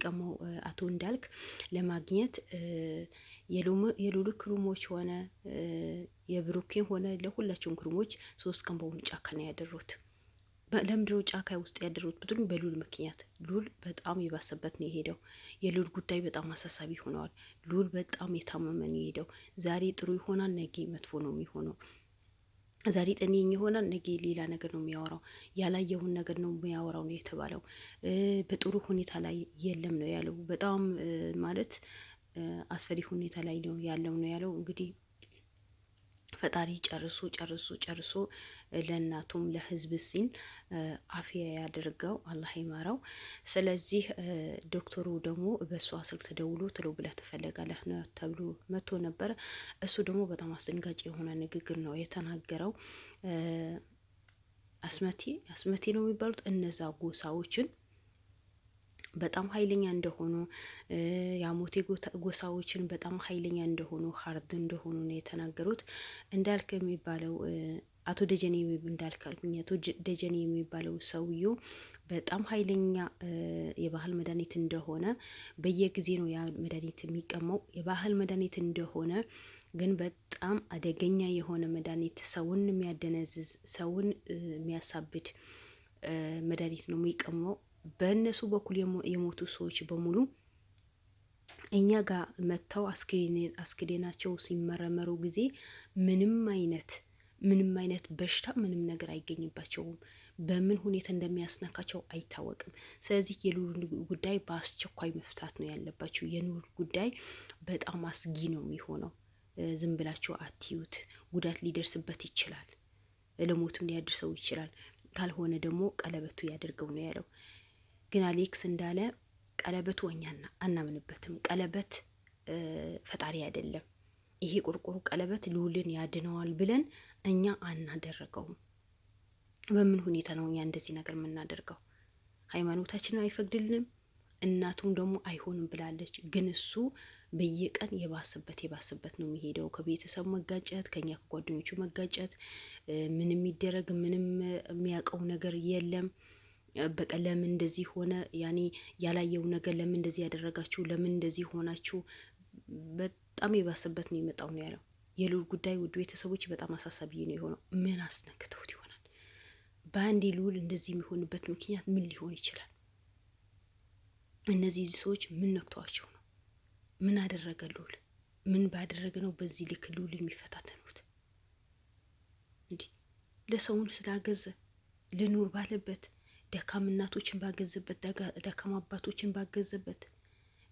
ቀመው አቶ እንዳልክ ለማግኘት የሉል ክሩሞች ሆነ የብሩኬን ሆነ ለሁላቸውም ክሩሞች 3 ቀን በሙሉ ጫካ ነው ያደሩት። ለምንድነው ጫካ ውስጥ ያደሩት ብትሉ በሉል ምክንያት። ሉል በጣም የባሰበት ነው የሄደው። የሉል ጉዳይ በጣም አሳሳቢ ሆነዋል። ሉል በጣም የታመመ ነው የሄደው። ዛሬ ጥሩ ይሆናል፣ ነገ መጥፎ ነው የሚሆነው። ዛሬ ጤነኛ ይሆናል፣ ነገ ሌላ ነገር ነው የሚያወራው። ያላየውን ነገር ነው የሚያወራው ነው የተባለው። በጥሩ ሁኔታ ላይ የለም ነው ያለው። በጣም ማለት አስፈሪ ሁኔታ ላይ ነው ያለው ነው ያለው። እንግዲህ ፈጣሪ ጨርሶ ለእናቱም ለሕዝብ ሲል አፍያ ያደርገው፣ አላህ ይማረው። ስለዚህ ዶክተሩ ደግሞ በእሷ ስልክ ተደውሎ ቶሎ ብለህ ትፈለጋለህ ነው ተብሎ መጥቶ ነበር። እሱ ደግሞ በጣም አስደንጋጭ የሆነ ንግግር ነው የተናገረው። አስመቲ ነው የሚባሉት እነዛ ጎሳዎችን በጣም ኃይለኛ እንደሆኑ፣ የአሞቴ ጎሳዎችን በጣም ኃይለኛ እንደሆኑ፣ ሀርድ እንደሆኑ ነው የተናገሩት። እንዳልክ የሚባለው አቶ ደጀኔ እንዳልካልኩኝ አቶ ደጀኔ የሚባለው ሰውዬው በጣም ኃይለኛ የባህል መድኃኒት እንደሆነ፣ በየጊዜ ነው ያ መድኃኒት የሚቀመው። የባህል መድኃኒት እንደሆነ ግን በጣም አደገኛ የሆነ መድኃኒት፣ ሰውን የሚያደነዝዝ ሰውን የሚያሳብድ መድኃኒት ነው የሚቀመው። በእነሱ በኩል የሞቱ ሰዎች በሙሉ እኛ ጋር መጥተው አስክሬናቸው ሲመረመሩ ጊዜ ምንም አይነት በሽታ ምንም ነገር አይገኝባቸውም። በምን ሁኔታ እንደሚያስነካቸው አይታወቅም። ስለዚህ የሉል ጉዳይ በአስቸኳይ መፍታት ነው ያለባቸው። የሉል ጉዳይ በጣም አስጊ ነው የሚሆነው። ዝም ብላችሁ አትዩት። ጉዳት ሊደርስበት ይችላል፣ ለሞትም ሊያደርሰው ይችላል። ካልሆነ ደግሞ ቀለበቱ ያደርገው ነው ያለው። ግን አሌክስ እንዳለ ቀለበቱ እኛና አናምንበትም። ቀለበት ፈጣሪ አይደለም። ይሄ ቁርቁሩ ቀለበት ልዑልን ያድነዋል ብለን እኛ አናደረገውም። በምን ሁኔታ ነው እኛ እንደዚህ ነገር የምናደርገው? ሃይማኖታችንን አይፈቅድልንም። እናቱም ደግሞ አይሆንም ብላለች። ግን እሱ በየቀን የባሰበት ነው የሚሄደው። ከቤተሰብ መጋጨት፣ ከኛ ከጓደኞቹ መጋጨት፣ ምንም ይደረግ ምንም የሚያውቀው ነገር የለም። በቃ ለምን እንደዚህ ሆነ? ያኔ ያላየው ነገር ለምን እንደዚህ ያደረጋችሁ? ለምን እንደዚህ ሆናችሁ? በጣም የባሰበት ነው የመጣው ነው ያለው። የሉል ጉዳይ ውድ ቤተሰቦች በጣም አሳሳቢ ነው የሆነው። ምን አስነክተውት ይሆናል? በአንድ ልዑል እንደዚህ የሚሆንበት ምክንያት ምን ሊሆን ይችላል? እነዚህ ሰዎች ምን ነክተዋቸው ነው? ምን አደረገ ልዑል? ምን ባደረገ ነው በዚህ ልክ ልዑል የሚፈታተኑት? እንዲህ ለሰውን ስላገዘ ልኑር ባለበት፣ ደካም እናቶችን ባገዘበት፣ ደካም አባቶችን ባገዘበት፣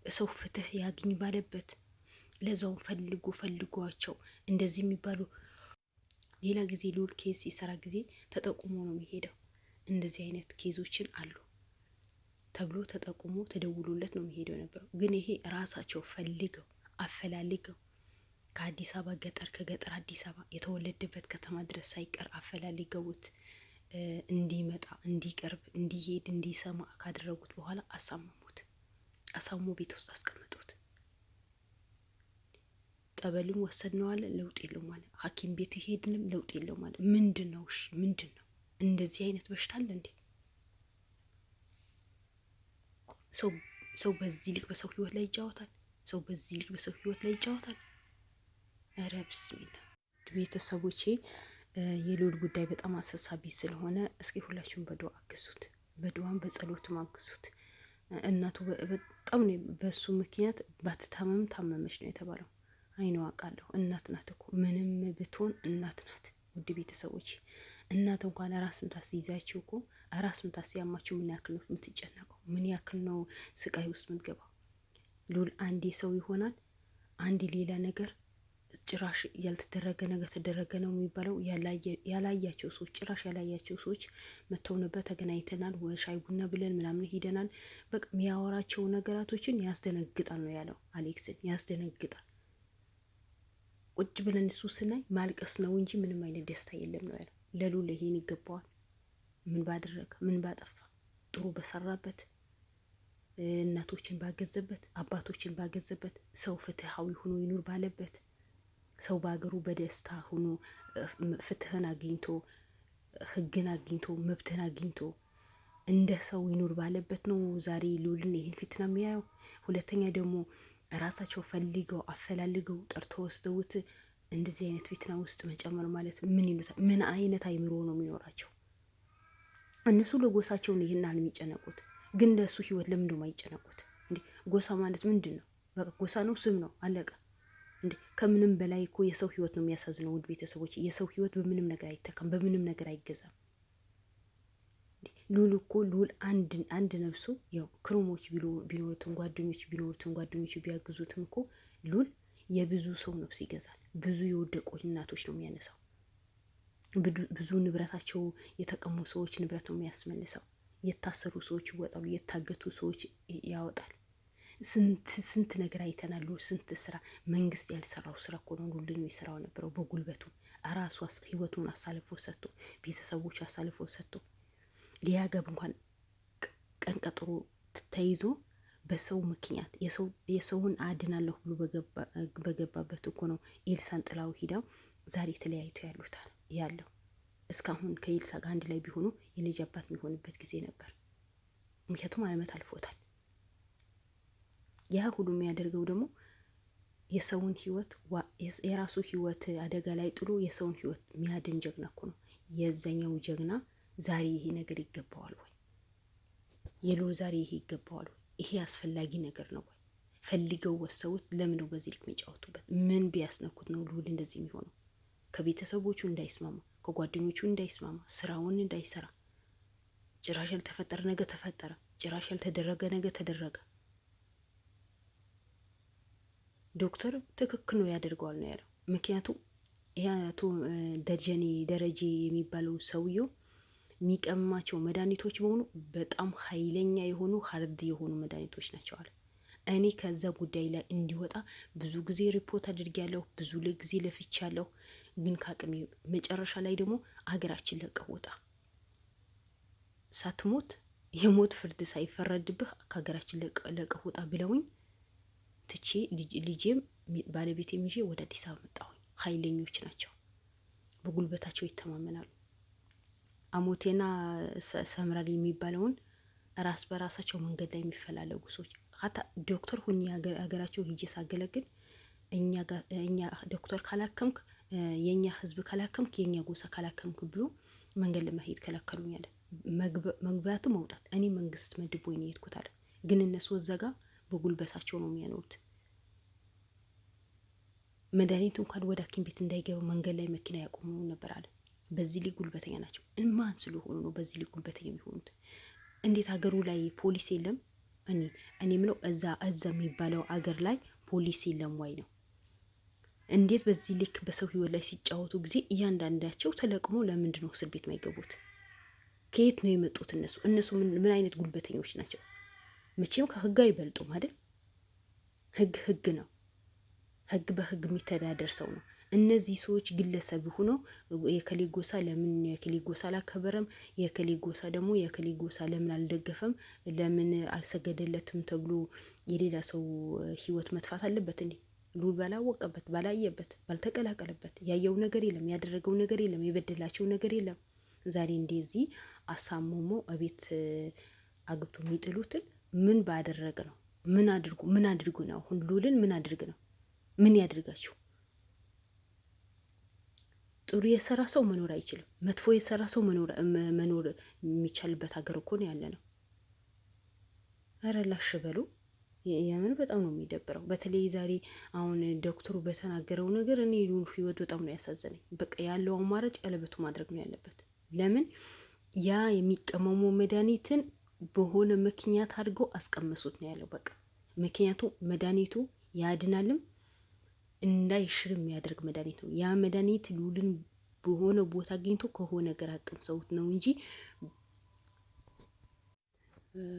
ሰው ፍትህ ያግኝ ባለበት፣ ለዛውን ፈልጓቸው እንደዚህ የሚባሉ ሌላ ጊዜ ልዑል ኬዝ ሲሰራ ጊዜ ተጠቁሞ ነው የሚሄደው። እንደዚህ አይነት ኬዞችን አሉ ተብሎ ተጠቁሞ ተደውሎለት ነው የሚሄደው የነበረው። ግን ይሄ ራሳቸው ፈልገው አፈላልገው ከአዲስ አበባ ገጠር፣ ከገጠር አዲስ አበባ የተወለደበት ከተማ ድረስ ሳይቀር አፈላልገውት እንዲመጣ፣ እንዲቀርብ፣ እንዲሄድ፣ እንዲሰማ ካደረጉት በኋላ አሳሞ ቤት ውስጥ አስቀምጡት። ጠበልም ወሰድነው አለ፣ ለውጥ የለውም አለ። ሐኪም ቤት ሄድንም ለውጥ የለውም አለ። ምንድን ነው? እሺ ምንድን ነው? እንደዚህ አይነት በሽታ አለ እንዴ? ሰው በዚህ ልክ በሰው ህይወት ላይ ይጫወታል? ሰው በዚህ ልክ በሰው ህይወት ላይ ይጫወታል? ኧረ ብስሚላ። ቤተሰቦቼ የልዑል ጉዳይ በጣም አሳሳቢ ስለሆነ እስኪ ሁላችሁም በዱዓ አግዙት፣ በዱዓም በጸሎትም አግዙት። እናቱ በጣም ነው በሱ ምክንያት ባትታመም ታመመች ነው የተባለው። አይነው አውቃለሁ። እናት ናት እኮ ምንም ብትሆን እናት ናት። ውድ ቤተሰቦቼ እናት እንኳን ራስ ምታት ሲይዛችሁ እኮ ራስ ምታት ሲያማችሁ ምን ያክል ነው የምትጨነቀው? ምን ያክል ነው ስቃይ ውስጥ የምትገባው? ልዑል አንዴ ሰው ይሆናል፣ አንዴ ሌላ ነገር፣ ጭራሽ ያልተደረገ ነገር ተደረገ ነው የሚባለው። ያላያቸው ሰዎች ጭራሽ ያላያቸው ሰዎች መተው ነበር፣ ተገናኝተናል፣ ሻይ ቡና ብለን ምናምን ሂደናል። በቃ የሚያወራቸው ነገራቶችን ያስደነግጣል ነው ያለው። አሌክስን ያስደነግጣል። ቁጭ ብለን እሱ ስናይ ማልቀስ ነው እንጂ ምንም አይነት ደስታ የለም ነው ያለው። ለልዑል ይሄን ይገባዋል። ምን ባደረገ ምን ባጠፋ? ጥሩ በሰራበት፣ እናቶችን ባገዘበት፣ አባቶችን ባገዘበት፣ ሰው ፍትሃዊ ሆኖ ይኑር ባለበት፣ ሰው በሀገሩ በደስታ ሆኖ ፍትህን አግኝቶ ህግን አግኝቶ መብትን አግኝቶ እንደ ሰው ይኑር ባለበት ነው ዛሬ ልዑልን ይህን ፊትና የሚያየው። ሁለተኛ ደግሞ ራሳቸው ፈልገው አፈላልገው ጠርቶ ወስደውት እንደዚህ አይነት ፊትና ውስጥ መጨመር ማለት ምን ይሉታል? ምን አይነት አይምሮ ነው የሚኖራቸው? እነሱ ለጎሳቸውን ይህን አል የሚጨነቁት ግን ለእሱ ህይወት ለምን ነው የማይጨነቁት? እንዴ ጎሳ ማለት ምንድን ነው? በቃ ጎሳ ነው፣ ስም ነው፣ አለቀ። እንዴ ከምንም በላይ እኮ የሰው ህይወት ነው የሚያሳዝነው። ውድ ቤተሰቦች የሰው ህይወት በምንም ነገር አይተካም፣ በምንም ነገር አይገዛም። ልዑል እኮ ልዑል አንድ ነፍሱ ያው ክሩሞች ቢኖሩትም ጓደኞች ቢያግዙትም እኮ ልዑል የብዙ ሰው ነፍስ ይገዛል። ብዙ የወደቁ እናቶች ነው የሚያነሳው። ብዙ ንብረታቸው የተቀሙ ሰዎች ንብረት ነው የሚያስመልሰው። የታሰሩ ሰዎች ይወጣሉ፣ የታገቱ ሰዎች ያወጣል። ስንት ነገር አይተናሉ። ስንት ስራ መንግስት ያልሰራው ስራ እኮ ነው ልዑል የሚሰራው ነበረው በጉልበቱ ራሱ ህይወቱን አሳልፎ ሰጥቶ ቤተሰቦች አሳልፎ ሰጥቶ ሊያገብ እንኳን ቀን ቀጥሮ ተይዞ በሰው ምክንያት የሰውን አድናለሁ ብሎ በገባበት እኮ ነው ኤልሳን ጥላው ሂዳው ዛሬ ተለያይቶ ያለው። እስካሁን ከኤልሳ ጋር አንድ ላይ ቢሆኑ የልጅ አባት የሚሆንበት ጊዜ ነበር። ምክንያቱም ዓመት አልፎታል። ያ ሁሉ የሚያደርገው ደግሞ የሰውን ህይወት የራሱ ህይወት አደጋ ላይ ጥሎ የሰውን ህይወት የሚያድን ጀግና እኮ ነው። የዛኛው ጀግና ዛሬ ይሄ ነገር ይገባዋል ወይ? የልዑል ዛሬ ይሄ ይገባዋል ወይ? ይሄ አስፈላጊ ነገር ነው ወይ? ፈልገው ወሰውት ለምን ነው በዚህ ልክ የሚጫወቱበት? ምን ቢያስነኩት ነው ልዑል እንደዚህ የሚሆነው? ከቤተሰቦቹ እንዳይስማማ፣ ከጓደኞቹ እንዳይስማማ፣ ስራውን እንዳይሰራ፣ ጭራሽ ያልተፈጠረ ነገር ተፈጠረ፣ ጭራሽ ያልተደረገ ነገር ተደረገ። ዶክተር ትክክል ነው ያደርገዋል ነው ያለው። ምክንያቱም ይሄ አቶ ደረጀ የሚባለው ሰውየው የሚቀማቸው መድኃኒቶች በሆኑ በጣም ኃይለኛ የሆኑ ሀርድ የሆኑ መድኃኒቶች ናቸው አለ። እኔ ከዛ ጉዳይ ላይ እንዲወጣ ብዙ ጊዜ ሪፖርት አድርጊያለሁ፣ ብዙ ጊዜ ለፍቻለሁ። ግን ከአቅሜ መጨረሻ ላይ ደግሞ አገራችን ለቀህ ውጣ፣ ሳትሞት የሞት ፍርድ ሳይፈረድብህ ከሀገራችን ለቀህ ውጣ ብለውኝ ትቼ ልጄም ባለቤቴም ይዤ ወደ አዲስ አበባ መጣሁኝ። ኃይለኞች ናቸው፣ በጉልበታቸው ይተማመናሉ። አሞቴና ሰምራል የሚባለውን ራስ በራሳቸው መንገድ ላይ የሚፈላለጉ ሰዎች ሀታ ዶክተር ሁኝ ሀገራቸው ሂጄ ሳገለግል እኛ ዶክተር ካላከምክ የኛ ህዝብ ካላከምክ የኛ ጎሳ ካላከምክ ብሎ መንገድ ለመሄድ ከለከሉኛል። መግባቱ መውጣት እኔ መንግስት መድቦኝ ነው የሄድኩት አለ። ግን እነሱ እዛ ጋ በጉልበታቸው ነው የሚያኖሩት። መድኃኒቱ እንኳን ወደ ሐኪም ቤት እንዳይገባ መንገድ ላይ መኪና ያቆሙ ነበር አለ። በዚህ ላይ ጉልበተኛ ናቸው። ማን ስለሆኑ ነው በዚህ ላይ ጉልበተኛ የሚሆኑት? እንዴት ሀገሩ ላይ ፖሊስ የለም? እኔ ምለው እዛ የሚባለው አገር ላይ ፖሊስ የለም ወይ ነው? እንዴት በዚህ ልክ በሰው ህይወት ላይ ሲጫወቱ ጊዜ እያንዳንዳቸው ተለቅሞ ለምንድን ነው እስር ቤት ማይገቡት? ከየት ነው የመጡት? እነሱ ምን አይነት ጉልበተኞች ናቸው? መቼም ከህግ አይበልጡም አይደል? ህግ ነው። ህግ በህግ የሚተዳደር ሰው ነው። እነዚህ ሰዎች ግለሰብ ሆነው የከሌ ጎሳ ለምን የከሌ ጎሳ አላከበረም፣ የከሌ ጎሳ ደግሞ የከሌ ጎሳ ለምን አልደገፈም፣ ለምን አልሰገደለትም ተብሎ የሌላ ሰው ህይወት መጥፋት አለበት እንዴ? ልዑል ባላወቀበት፣ ባላየበት፣ ባልተቀላቀለበት ያየው ነገር የለም፣ ያደረገው ነገር የለም፣ የበደላቸው ነገር የለም። ዛሬ እንደዚህ አሳምሞ እቤት አግብቶ የሚጥሉትን ምን ባደረገ ነው? ምን አድርጉ ነው? አሁን ልዑልን ምን አድርግ ነው? ምን ያድርጋችሁ? ጥሩ የሰራ ሰው መኖር አይችልም። መጥፎ የሰራ ሰው መኖር የሚቻልበት ሀገር እኮ ነው ያለ ነው። ኧረ ላሽ በሉ። የምን በጣም ነው የሚደብረው። በተለይ ዛሬ አሁን ዶክተሩ በተናገረው ነገር እኔ ልዑል ህይወት በጣም ነው ያሳዘነኝ። በቃ ያለው አማራጭ ቀለበቱ ማድረግ ነው ያለበት። ለምን ያ የሚቀመሙ መድኃኒትን በሆነ ምክንያት አድርገው አስቀመሱት ነው ያለው። በቃ ምክንያቱ መድኃኒቱ ያድናልም እንዳይሽር የሚያደርግ መድኃኒት ነው። ያ መድኃኒት ልዑልን በሆነ ቦታ አግኝቶ ከሆነ ነገር አቅምሰውት ነው እንጂ።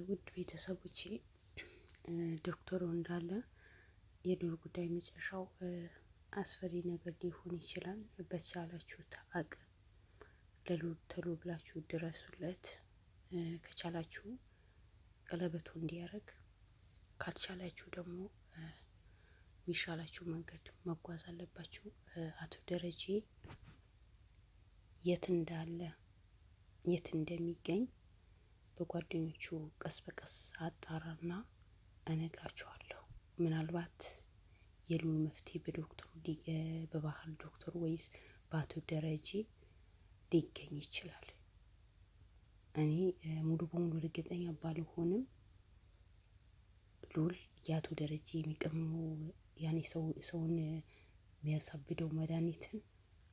ውድ ቤተሰቦቼ ዶክተሩ እንዳለ የልዑል ጉዳይ መጨረሻው አስፈሪ ነገር ሊሆን ይችላል። በቻላችሁት አቅም ለልዑል ተሎ ብላችሁ ድረሱለት። ከቻላችሁ ቀለበቱ እንዲያረግ፣ ካልቻላችሁ ደግሞ የሚሻላችሁ መንገድ መጓዝ አለባችሁ። አቶ ደረጀ የት እንዳለ የት እንደሚገኝ በጓደኞቹ ቀስ በቀስ አጣራና እነግራችኋለሁ። ምናልባት የሉል መፍትሄ በዶክተሩ በባህል ዶክተሩ ወይስ በአቶ ደረጀ ሊገኝ ይችላል። እኔ ሙሉ በሙሉ እርግጠኛ ባልሆንም ሉል የአቶ ደረጀ የሚቀመው ያኔ ሰውን የሚያሳብደው መድኃኒትን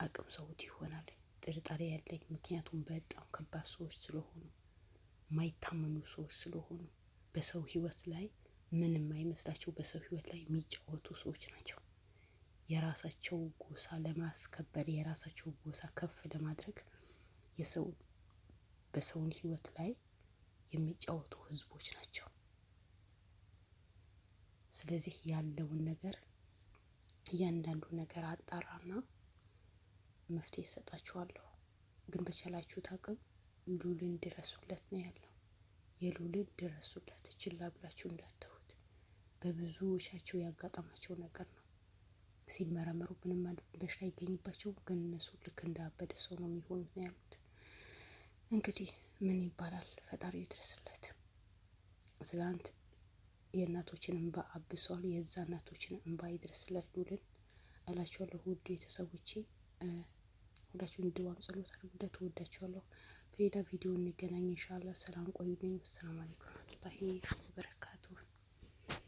አቅም ሰውት ይሆናል ጥርጣሬ ያለኝ። ምክንያቱም በጣም ከባድ ሰዎች ስለሆኑ፣ የማይታመኑ ሰዎች ስለሆኑ፣ በሰው ህይወት ላይ ምንም አይመስላቸው፣ በሰው ህይወት ላይ የሚጫወቱ ሰዎች ናቸው። የራሳቸው ጎሳ ለማስከበር፣ የራሳቸው ጎሳ ከፍ ለማድረግ በሰውን ህይወት ላይ የሚጫወቱ ህዝቦች ናቸው። ስለዚህ ያለውን ነገር እያንዳንዱ ነገር አጣራና መፍትሄ እሰጣችኋለሁ። ግን በቻላችሁት አቅም ሉልን ድረሱለት ነው ያለው። የሉልን ድረሱለት፣ ችላ ብላችሁ እንዳትተውት። በብዙዎቻቸው ያጋጠማቸው ነገር ነው። ሲመረመሩ ምንም በሽታ ይገኝባቸው፣ ግን እነሱ ልክ እንዳበደ ሰው ነው የሚሆኑት ነው ያሉት። እንግዲህ ምን ይባላል፣ ፈጣሪ ይድረስለት። ትላንት የእናቶችን እንባ አብሷል። የዛ እናቶችን እንባ ይድረስለት ሉልን እላችኋለሁ። ውድ ቤተሰቦቼ ሁላችሁም ድዋም ጸሎት አድርጉለት። እወዳችኋለሁ። በሌላ ቪዲዮ እንገናኝ ኢንሻአላህ። ሰላም ቆዩልኝ። ሰላም አለይኩም ወራህመቱላሂ ወበረካቱ።